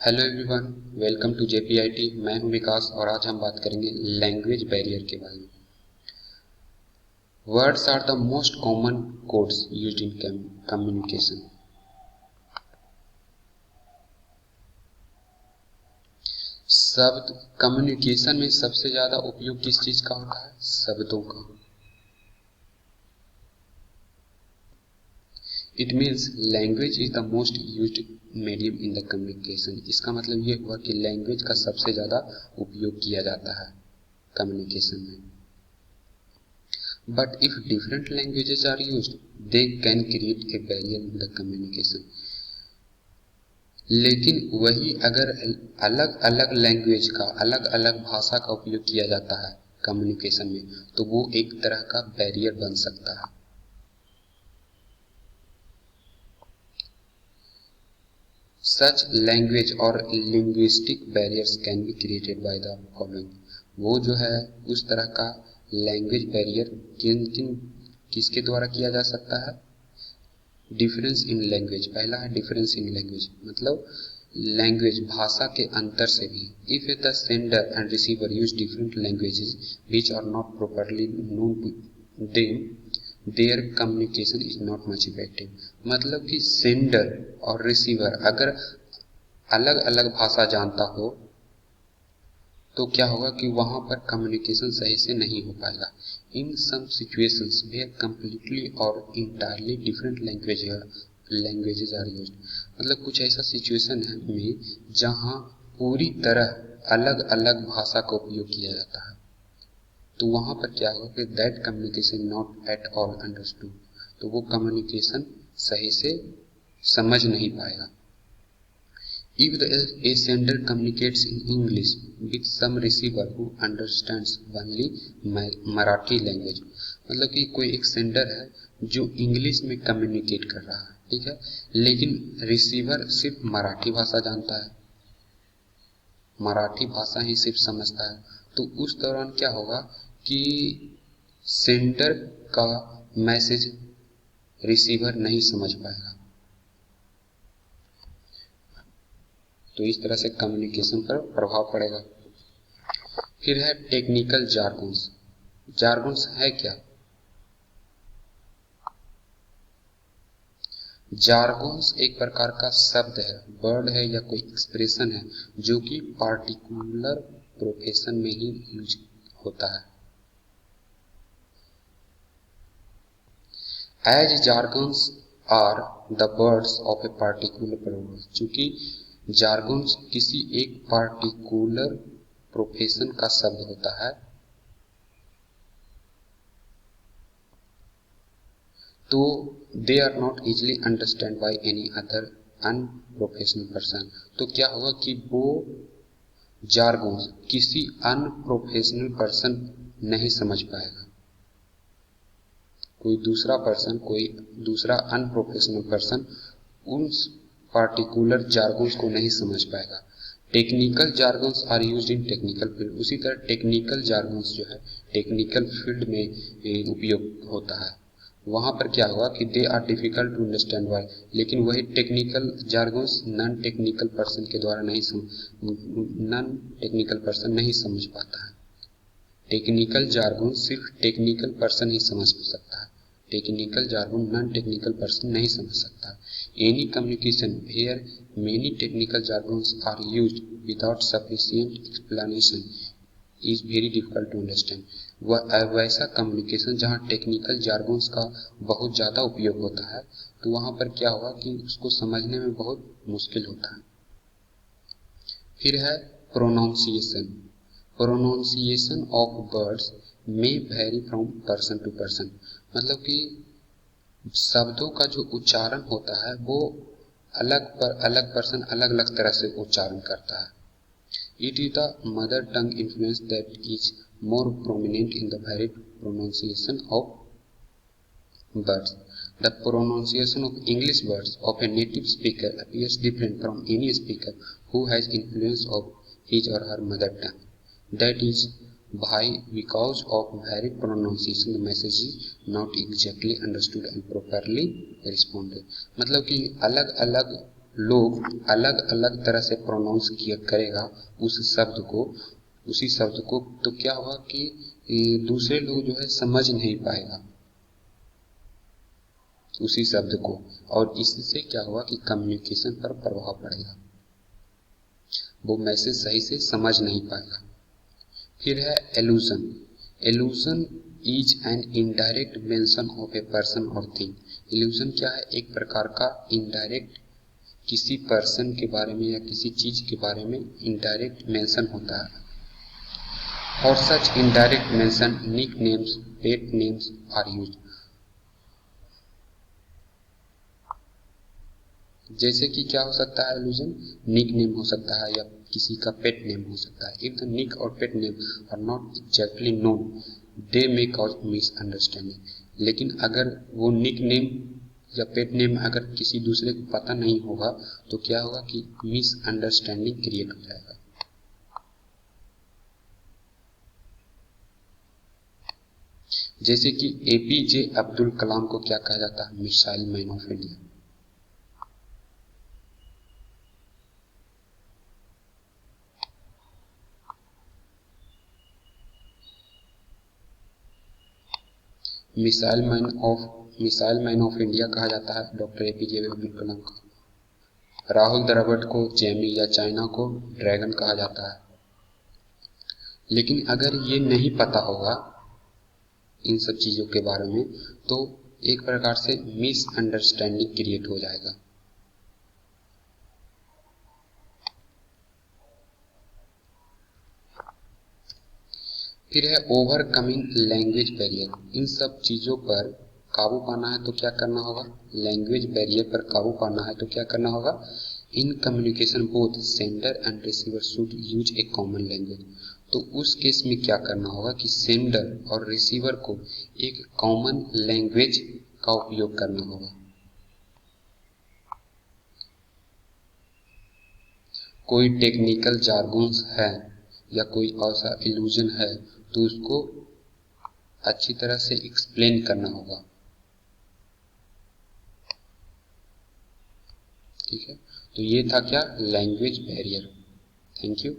Hello everyone, welcome to JPIT. मैं हूं विकास और आज हम बात करेंगे लैंग्वेज बैरियर के बारे में। Words are the most common codes used in communication. शब्द कम्युनिकेशन में सबसे ज्यादा उपयोग किस चीज का होता है? शब्दों का। It means language is the most used medium in the communication. इसका मतलब ये हुआ कि लैंग्वेज का सबसे ज्यादा उपयोग किया जाता है कम्युनिकेशन में। But if different languages are used, they can create a barrier in the communication. लेकिन वही अगर अलग अलग लैंग्वेज का, अलग अलग भाषा का उपयोग किया जाता है कम्युनिकेशन में, तो वो एक तरह का बैरियर बन सकता है। Such language or linguistic barriers can be created by the following. वो जो है उस तरह का लैंग्वेज बैरियर किसके द्वारा किया जा सकता है? Difference in language. पहला है डिफरेंस इन लैंग्वेज, मतलब लैंग्वेज भाषा के अंतर से भी। If the sender and receiver use different languages which are not properly known to them, their communication is not much effective. मतलब कि सेंडर और रिसीवर अगर अलग अलग भाषा जानता हो तो क्या होगा कि वहां पर कम्युनिकेशन सही से नहीं हो पाएगा। In some situations where completely और entirely different languages are used. मतलब कुछ ऐसा सिचुएशन है में जहां पूरी तरह अलग अलग भाषा का उपयोग किया जाता है, तो वहां पर क्या होगा कि that communication not at all understood. तो वो कम्युनिकेशन सही से समझ नहीं पाएगा। If a sender communicates in English with some receiver who understands only Marathi language, मतलब कि कोई एक सेंडर है जो इंग्लिश में कम्युनिकेट कर रहा है, ठीक है, लेकिन रिसीवर सिर्फ मराठी भाषा जानता है, मराठी भाषा ही सिर्फ समझता है, तो उस दौरान क्या होगा कि सेंडर का मैसेज रिसीवर नहीं समझ पाएगा। तो इस तरह से कम्युनिकेशन पर प्रभाव पड़ेगा। फिर है टेक्निकल जार्गन्स। जार्गन्स है क्या? जार्गन्स एक प्रकार का शब्द है, वर्ड है या कोई एक्सप्रेशन है जो कि पार्टिकुलर प्रोफेशन में ही यूज होता है। As jargons are the words of a particular profession, चूंकि जार्गन्स किसी एक पार्टिकुलर प्रोफेशन का शब्द होता है, तो they are not easily understand by any other unprofessional person. तो क्या होगा कि वो जार्गन्स किसी अनप्रोफेशनल पर्सन नहीं समझ पाएगा। कोई दूसरा अनप्रोफेशनल पर्सन उन पार्टिकुलर जार्गन्स को नहीं समझ पाएगा। Technical jargons are used in technical field. उसी तरह टेक्निकल जार्गन्स जो है टेक्निकल फील्ड में उपयोग होता है। वहां पर क्या होगा कि they are difficult to understand by, लेकिन वही technical jargons non technical person नहीं समझ पाता है। टेक्निकल जार्गन सिर्फ टेक्निकल पर्सन ही समझ सकता है, technical jargon non technical person नहीं समझ सकता। Any communication where many technical jargons are used without sufficient explanation is very difficult to understand. वह वैसा कम्युनिकेशन जहाँ टेक्निकल जार्गन्स का बहुत ज़्यादा उपयोग होता है, तो वहाँ पर क्या होगा कि उसको समझने में बहुत मुश्किल होता है। फिर है pronunciation. Pronunciation of words may vary from person to person, मतलब कि शब्दों का जो उच्चारण होता है वो अलग पर्सन अलग अलग तरह से उच्चारण करता है। It is the mother tongue influence that is more prominent in the very pronunciation of words. The pronunciation of English words of a native speaker appears different from any speaker who has influence of his or her mother tongue. That is why because of varied pronunciation the message is not exactly understood and properly responded. मतलब कि अलग अलग लोग अलग अलग तरह से pronounce किया करेगा उसी शब्द को, तो क्या होगा कि दूसरे लोग जो है समझ नहीं पाएगा उसी शब्द को, और इससे क्या होगा कि कम्युनिकेशन पर प्रभाव पड़ेगा, वो मैसेज सही से समझ नहीं पाएगा। फिर है allusion. Allusion is an indirect mention of a person और थिंग। एलूजन क्या है? एक प्रकार का इनडायरेक्ट किसी पर्सन के बारे में या किसी चीज के बारे में इनडायरेक्ट मेंशन होता है। और such indirect mention nick names, pet names are used. जैसे कि क्या हो सकता है एलूजन? निक नेम हो सकता है या किसी का पेट नेम हो सकता है। If the nick or pet name are not exactly known they may cause misunderstanding. लेकिन अगर वो निक नेम या पेट नेम अगर किसी दूसरे को पता नहीं होगा तो क्या होगा कि मिसअंडरस्टैंडिंग क्रिएट हो जाएगा। जैसे कि एपीजे अब्दुल कलाम को क्या कहा जाता है? Missile man of India. Missile man of India कहा जाता है डॉक्टर एपीजे अब्दुल कलाम को। राहुल द्रविड़ को जेमी या चाइना को ड्रैगन कहा जाता है। लेकिन अगर ये नहीं पता होगा इन सब चीजों के बारे में तो एक प्रकार से मिसअंडरस्टैंडिंग क्रिएट हो जाएगा। फिर है ओवरकमिंग लैंग्वेज बैरियर। इन सब चीजों पर काबू पाना है तो क्या करना होगा? लैंग्वेज बैरियर पर काबू पाना है तो क्या करना होगा? In communication both sender and receiver should use A common language. तो उस केस में क्या करना होगा कि सेंडर और रिसीवर को एक कॉमन लैंग्वेज का उपयोग करना होगा। कोई टेक्निकल जार्गन्स है या कोई ऐसा इल्यूजन है तो उसको अच्छी तरह से एक्सप्लेन करना होगा। ठीक है, तो ये था क्या? Language barrier. Thank you.